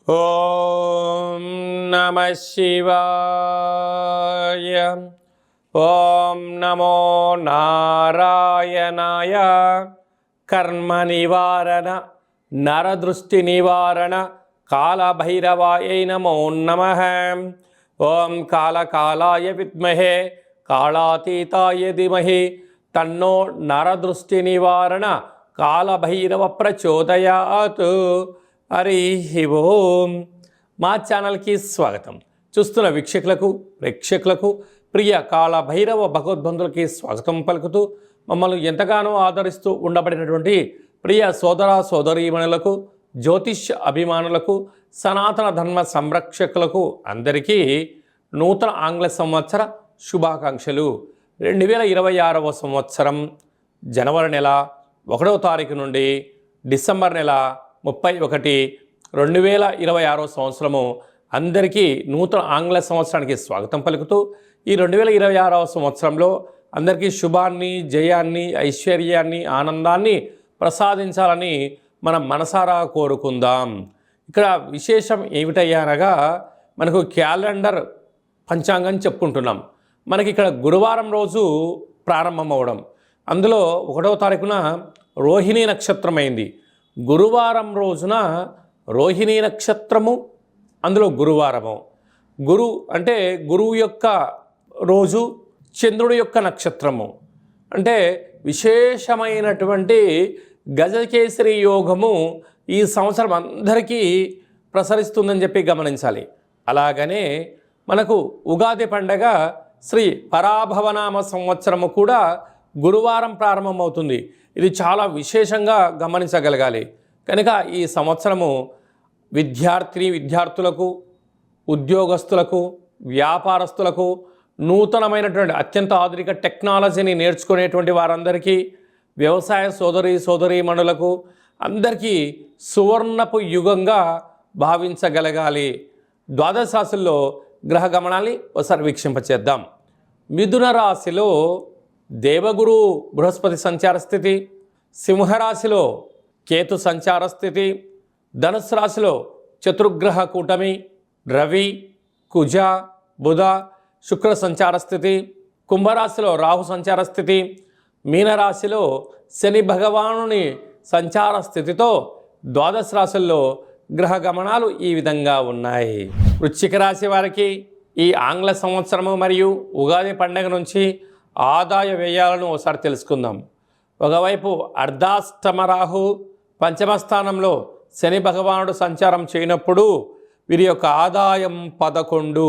ఓం నమః శివాయ. ఓం నమో నారాయణాయ. కర్మ నివారణ నరదృష్టి నివారణ కాళభైరవాయ నమో నమః. ఓం కాళకాలాయ విద్మహే కాళాతీతాయ ధీమహి తన్నో నరదృష్టి నివారణ కాళభైరవ ప్రచోదయాత్. హరి ఓం. మా ఛానల్కి స్వాగతం. చూస్తున్న వీక్షకులకు ప్రేక్షకులకు ప్రియ కాళభైరవ భగవద్బంధులకి స్వాగతం పలుకుతూ మమ్మల్ని ఎంతగానో ఆదరిస్తూ ఉండబడినటువంటి ప్రియ సోదర సోదరీమణులకు, జ్యోతిష్య అభిమానులకు, సనాతన ధర్మ సంరక్షకులకు అందరికీ నూతన ఆంగ్ల సంవత్సర శుభాకాంక్షలు. 2026వ సంవత్సరం జనవరి నెల 1వ తారీఖు నుండి డిసెంబర్ నెల 31, 2026వ సంవత్సరము అందరికీ నూతన ఆంగ్ల సంవత్సరానికి స్వాగతం పలుకుతూ ఈ 2026వ సంవత్సరంలో అందరికీ శుభాన్ని, జయాన్ని, ఐశ్వర్యాన్ని, ఆనందాన్ని ప్రసాదించాలని మనం మనసారా కోరుకుందాం. ఇక్కడ విశేషం ఏమిటయ్యా అనగా మనకు క్యాలెండర్ పంచాంగం చెప్పుకుంటున్నాం. మనకి ఇక్కడ గురువారం రోజు ప్రారంభం అవడం, అందులో 1వ తారీఖున రోహిణీ నక్షత్రం అయింది. గురువారం రోజున రోహిణీ నక్షత్రము, అందులో గురువారము. గురు అంటే గురువు యొక్క రోజు, చంద్రుడి యొక్క నక్షత్రము. అంటే విశేషమైనటువంటి గజకేసరి యోగము ఈ సంవత్సరం అందరికీ ప్రసరిస్తుందని చెప్పి గమనించాలి. అలాగనే మనకు ఉగాది పండగ శ్రీ పరాభవనామ సంవత్సరము కూడా గురువారం ప్రారంభమవుతుంది. ఇది చాలా విశేషంగా గమనించగలగాలి. కనుక ఈ సంవత్సరము విద్యార్థులకు, ఉద్యోగస్తులకు, వ్యాపారస్తులకు, నూతనమైనటువంటి అత్యంత ఆధునిక టెక్నాలజీని నేర్చుకునేటువంటి వారందరికీ, వ్యవసాయ సోదరీమణులకు అందరికీ సువర్ణపు యుగంగా భావించగలగాలి. ద్వాదశ రాశుల్లో గ్రహ గమనాన్ని ఒకసారి వీక్షింపచేద్దాం. మిథున రాశిలో దేవగురు బృహస్పతి సంచార స్థితి, సింహరాశిలో కేతు సంచార స్థితి, ధనుస్సు రాశిలో చతుర్గ్రహ కూటమి రవి, కుజ, బుధ, శుక్ర సంచార స్థితి, కుంభరాశిలో రాహు సంచార స్థితి, మీనరాశిలో శని భగవానుని సంచార స్థితితో ద్వాదశ రాశుల్లో గ్రహ గమనాలు ఈ విధంగా ఉన్నాయి. వృశ్చిక రాశి వారికి ఈ ఆంగ్ల సంవత్సరము మరియు ఉగాది పండుగ నుంచి ఆదాయ వ్యయాలను ఒకసారి తెలుసుకుందాం. ఒకవైపు అర్ధాష్టమ రాహు పంచమ స్థానంలో శని భగవానుడు సంచారం చేయనప్పుడు వీరి యొక్క ఆదాయం 11,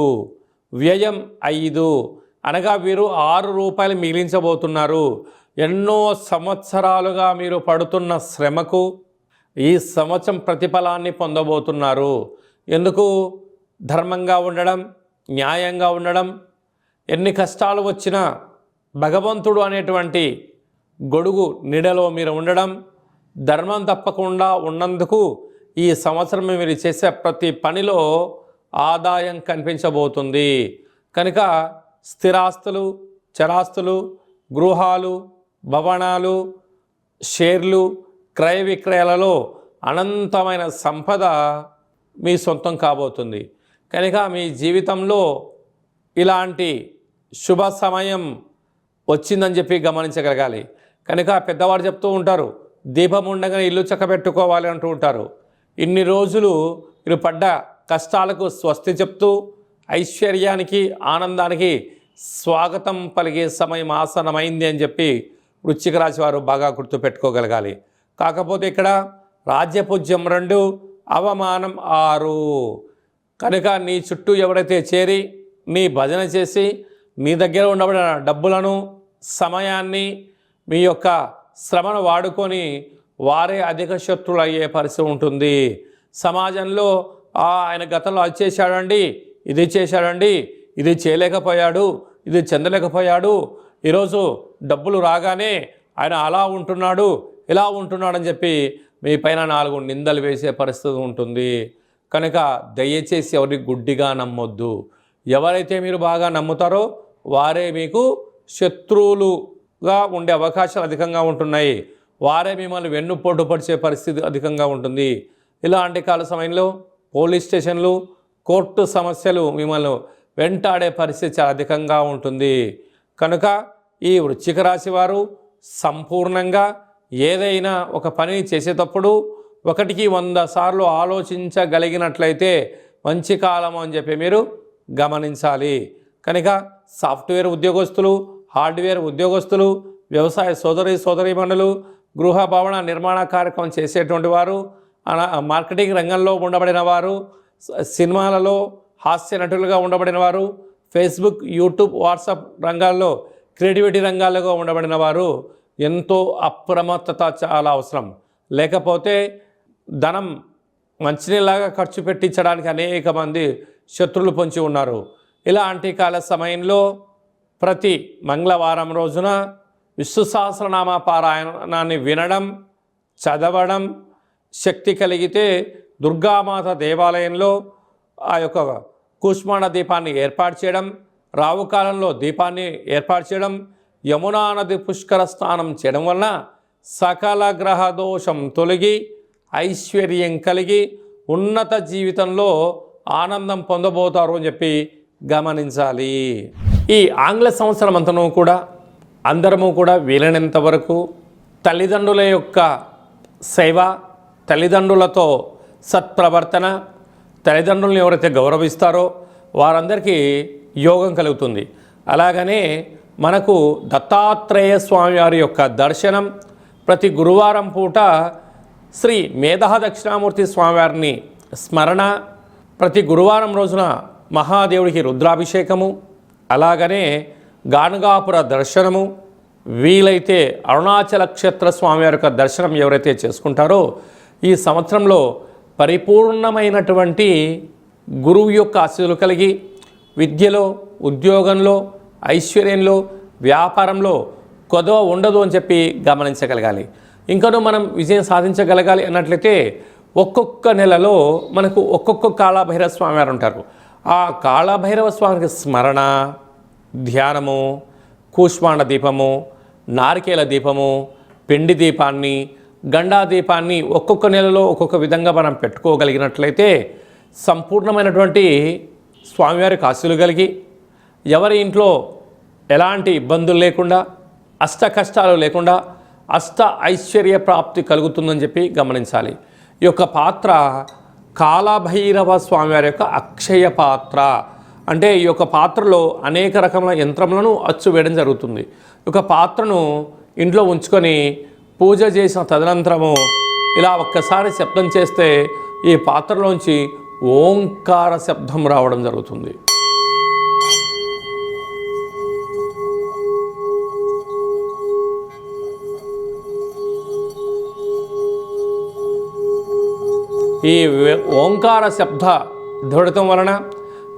వ్యయం 5, అనగా వీరు 6 రూపాయలు మిగిలించబోతున్నారు. ఎన్నో సంవత్సరాలుగా మీరు పడుతున్న శ్రమకు ఈ సంవత్సరం ప్రతిఫలాన్ని పొందబోతున్నారు. ఎందుకు? ధర్మంగా ఉండడం, న్యాయంగా ఉండడం, ఎన్ని కష్టాలు వచ్చినా భగవంతుడు అనేటువంటి గొడుగు నీడలో మీరు ఉండడం, ధర్మం తప్పకుండా ఉన్నందుకు ఈ సంవత్సరం మీరు చేసే ప్రతి పనిలో ఆదాయం కనిపించబోతుంది. కనుక స్థిరాస్తులు, చరాస్తులు, గృహాలు, భవనాలు, షేర్లు, క్రయ విక్రయాలలో అనంతమైన సంపద మీ సొంతం కాబోతుంది. కనుక మీ జీవితంలో ఇలాంటి శుభ సమయం వచ్చిందని చెప్పి గమనించగలగాలి. కనుక పెద్దవారు చెప్తూ ఉంటారు, దీపం ఉండగానే ఇల్లు చక్కబెట్టుకోవాలి అంటూ ఉంటారు. ఇన్ని రోజులు మీరు పడ్డ కష్టాలకు స్వస్తి చెప్తూ ఐశ్వర్యానికి, ఆనందానికి స్వాగతం పలిగే సమయం ఆసన్నమైంది అని చెప్పి వృశ్చిక రాశి వారు బాగా గుర్తుపెట్టుకోగలగాలి. కాకపోతే ఇక్కడ రాజ్యపూజ్యం 2, అవమానం 6. కనుక నీ చుట్టూ ఎవరైతే చేరి నీ భజన చేసి మీ దగ్గర ఉండబడిన డబ్బులను, సమయాన్ని, మీ యొక్క శ్రమను వాడుకొని వారే అధిక శత్రువులు అయ్యే పరిస్థితి ఉంటుంది. సమాజంలో ఆయన గతంలో అది చేశాడండి, ఇది చేశాడండి, ఇది చేయలేకపోయాడు, ఇది చెందలేకపోయాడు, ఈరోజు డబ్బులు రాగానే ఆయన అలా ఉంటున్నాడు, ఇలా ఉంటున్నాడని చెప్పి మీ పైన 4 నిందలు వేసే పరిస్థితి ఉంటుంది. కనుక దయచేసి ఎవరిని గుడ్డిగా నమ్మొద్దు. ఎవరైతే మీరు బాగా నమ్ముతారో వారే మీకు శత్రువులుగా ఉండే అవకాశాలు అధికంగా ఉంటున్నాయి. వారే మిమ్మల్ని వెన్నుపోటు పరిచే పరిస్థితి అధికంగా ఉంటుంది. ఇలాంటి కాల సమయంలో పోలీస్ స్టేషన్లు, కోర్టు సమస్యలు మిమ్మల్ని వెంటాడే పరిస్థితి చాలా అధికంగా ఉంటుంది. కనుక ఈ వృశ్చిక రాశి వారు సంపూర్ణంగా ఏదైనా ఒక పనిని చేసేటప్పుడు 1కి 100 సార్లు ఆలోచించగలిగినట్లయితే మంచి కాలం అని చెప్పి మీరు గమనించాలి. కనుక సాఫ్ట్వేర్ ఉద్యోగస్తులు, హార్డ్వేర్ ఉద్యోగస్తులు, వ్యవసాయ సోదరీమణులు, గృహ భవన నిర్మాణ కార్యక్రమం చేసేటువంటి వారు, మార్కెటింగ్ రంగంలో ఉండబడిన వారు, సినిమాలలో హాస్య నటులుగా ఉండబడిన వారు, ఫేస్బుక్, యూట్యూబ్, వాట్సాప్ రంగాల్లో క్రియేటివిటీ రంగాల్లో ఉండబడిన వారు ఎంతో అప్రమత్తత చాలా అవసరం. లేకపోతే ధనం మంచినీళ్ళలాగా ఖర్చు పెట్టించడానికి అనేక మంది శత్రువులు పొంచి ఉన్నారు. ఇలాంటి కాల సమయంలో ప్రతి మంగళవారం రోజున విష్ణు సహస్రనామ పారాయణాన్ని వినడం, చదవడం, శక్తి కలిగితే దుర్గామాత దేవాలయంలో ఆ యొక్క కూష్మాండ దీపాన్ని ఏర్పాటు చేయడం, రావుకాలంలో దీపాన్ని ఏర్పాటు చేయడం, యమునా నది పుష్కర స్నానం చేయడం వలన సకల గ్రహ దోషం తొలగి ఐశ్వర్యం కలిగి ఉన్నత జీవితంలో ఆనందం పొందబోతారు అని చెప్పి గమనించాలి. ఈ ఆంగ్ల సంవత్సరం అంతను కూడా అందరము కూడా వీలైనంత వరకు తల్లిదండ్రుల యొక్క సేవ, తల్లిదండ్రులతో సత్ప్రవర్తన, తల్లిదండ్రులను ఎవరైతే గౌరవిస్తారో వారందరికీ యోగం కలుగుతుంది. అలాగనే మనకు దత్తాత్రేయ స్వామి వారి యొక్క దర్శనం, ప్రతి గురువారం పూట శ్రీ మేధా దక్షిణామూర్తి స్వామివారిని స్మరణ, ప్రతి గురువారం రోజున మహాదేవుడికి రుద్రాభిషేకము, అలాగనే గానుగాపుర దర్శనము, వీలైతే అరుణాచల క్షేత్ర స్వామివారి యొక్క దర్శనం ఎవరైతే చేసుకుంటారో ఈ సంవత్సరంలో పరిపూర్ణమైనటువంటి గురువు యొక్క ఆశీస్సులు కలిగి విద్యలో, ఉద్యోగంలో, ఐశ్వర్యంలో, వ్యాపారంలో కొదవ ఉండదు అని చెప్పి గమనించగలగాలి. ఇంకనూ మనం విజయం సాధించగలగాలి అన్నట్లయితే ఒక్కొక్క నెలలో మనకు ఒక్కొక్క కాళభైరవ స్వామి వారు ఉంటారు. ఆ కాళభైరవ స్వామికి స్మరణ, ధ్యానము, కూష్మాండ దీపము, నారికేల దీపము, పిండి దీపాన్ని, గండా దీపాన్ని ఒక్కొక్క నెలలో ఒక్కొక్క విధంగా మనం పెట్టుకోగలిగినట్లయితే సంపూర్ణమైనటువంటి స్వామివారికి ఆశీస్సులు కలిగి ఎవరి ఇంట్లో ఎలాంటి ఇబ్బందులు లేకుండా, అష్ట కష్టాలు లేకుండా అష్ట ఐశ్వర్య ప్రాప్తి కలుగుతుందని చెప్పి గమనించాలి. ఈ యొక్క పాత్ర కాళభైరవ స్వామివారి యొక్క అక్షయ పాత్ర. అంటే ఈ యొక్క పాత్రలో అనేక రకముల యంత్రములను అచ్చు వేయడం జరుగుతుంది. ఈ యొక్క పాత్రను ఇంట్లో ఉంచుకొని పూజ చేసిన తదనంతరము ఇలా ఒక్కసారి శబ్దం చేస్తే ఈ పాత్రలోంచి ఓంకార శబ్దం రావడం జరుగుతుంది. ఈ ఓంకార శబ్ద ధ్వనితం వలన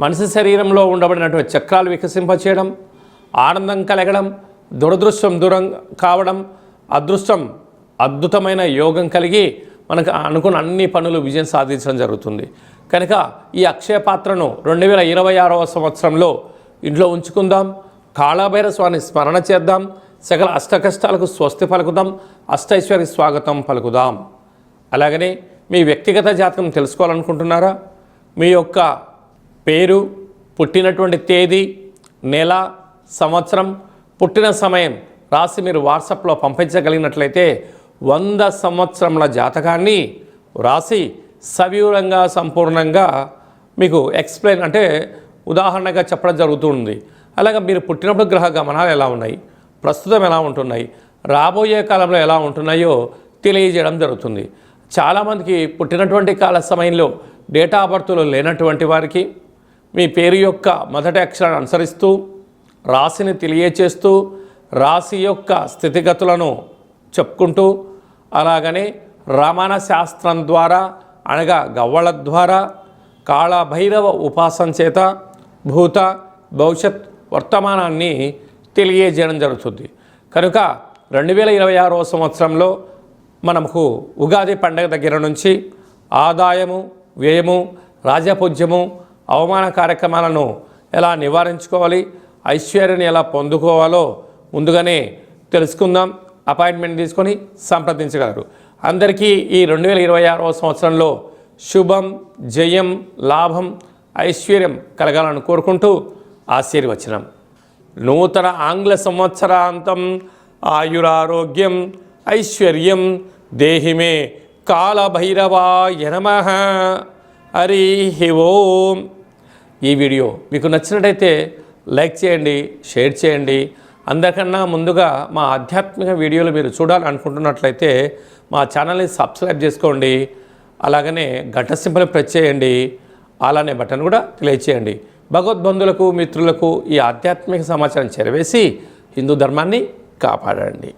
మనిషి శరీరంలో ఉండబడినటువంటి చక్రాలు వికసింపచేయడం, ఆనందం కలగడం, దురదృష్టం దూరం కావడం, అదృష్టం అద్భుతమైన యోగం కలిగి మనకు అనుకున్న అన్ని పనులు విజయం సాధించడం జరుగుతుంది. కనుక ఈ అక్షయ పాత్రను 2026వ సంవత్సరంలో ఇంట్లో ఉంచుకుందాం. కాళభైరవ స్వామిని స్మరణ చేద్దాం. సకల అష్టకష్టాలకు స్వస్తి పలుకుదాం. అష్టైశ్వర్య స్వాగతం పలుకుదాం. అలాగనే మీ వ్యక్తిగత జాతకం తెలుసుకోవాలనుకుంటున్నారా? మీ యొక్క పేరు, పుట్టినటువంటి తేదీ, నెల, సంవత్సరం, పుట్టిన సమయం రాసి మీరు వాట్సాప్లో పంపించగలిగినట్లయితే 100 సంవత్సరముల జాతకాన్ని రాసి సవివరంగా సంపూర్ణంగా మీకు ఎక్స్ప్లెయిన్ అంటే ఉదాహరణగా చెప్పడం జరుగుతుంది. అలాగే మీరు పుట్టినప్పుడు గ్రహ గమనాలు ఎలా ఉన్నాయి, ప్రస్తుతం ఎలా ఉంటున్నాయి, రాబోయే కాలంలో ఎలా ఉంటున్నాయో తెలియజేయడం జరుగుతుంది. చాలామందికి పుట్టినటువంటి కాల సమయంలో డేటా ఆఫ్ బర్త్లో లేనటువంటి వారికి మీ పేరు యొక్క మొదటి అక్షరాన్ని అనుసరిస్తూ రాశిని తెలియచేస్తూ రాశి యొక్క స్థితిగతులను చెప్పుకుంటూ అలాగనే రమణ శాస్త్రం ద్వారా అనగా గవ్వళ ద్వారా కాళభైరవ ఉపాసన చేత భూత భవిష్యత్ వర్తమానాన్ని తెలియజేయడం జరుగుతుంది. కనుక 2026వ సంవత్సరంలో మనకు ఉగాది పండుగ దగ్గర నుంచి ఆదాయము, వ్యయము, రాజపూజ్యము, అవమాన కార్యక్రమాలను ఎలా నివారించుకోవాలి, ఐశ్వర్యాన్ని ఎలా పొందుకోవాలో ముందుగానే తెలుసుకుందాం. అపాయింట్మెంట్ తీసుకొని సంప్రదించగలరు. అందరికీ ఈ 2026వ సంవత్సరంలో శుభం, జయం, లాభం, ఐశ్వర్యం కలగాలని కోరుకుంటూ ఆశీర్వచనం. నూతన ఆంగ్ల సంవత్సరాంతం ఆయురారోగ్యం ఐశ్వర్యం దేహిమే కాలభైరవాయ నమః. హరి ఓం. ఈ వీడియో మీకు నచ్చినట్టయితే లైక్ చేయండి, షేర్ చేయండి. అందరికన్నా ముందుగా మా ఆధ్యాత్మిక వీడియోలు మీరు చూడాలనుకుంటున్నట్లయితే మా ఛానల్ని సబ్స్క్రైబ్ చేసుకోండి. అలాగనే గంట సింబల్ ప్రెస్ చేయండి. అలానే బటన్ కూడా తెలియచేయండి. భగవద్బంధులకు, మిత్రులకు ఈ ఆధ్యాత్మిక సమాచారం చేరవేసి హిందూ ధర్మాన్ని కాపాడండి.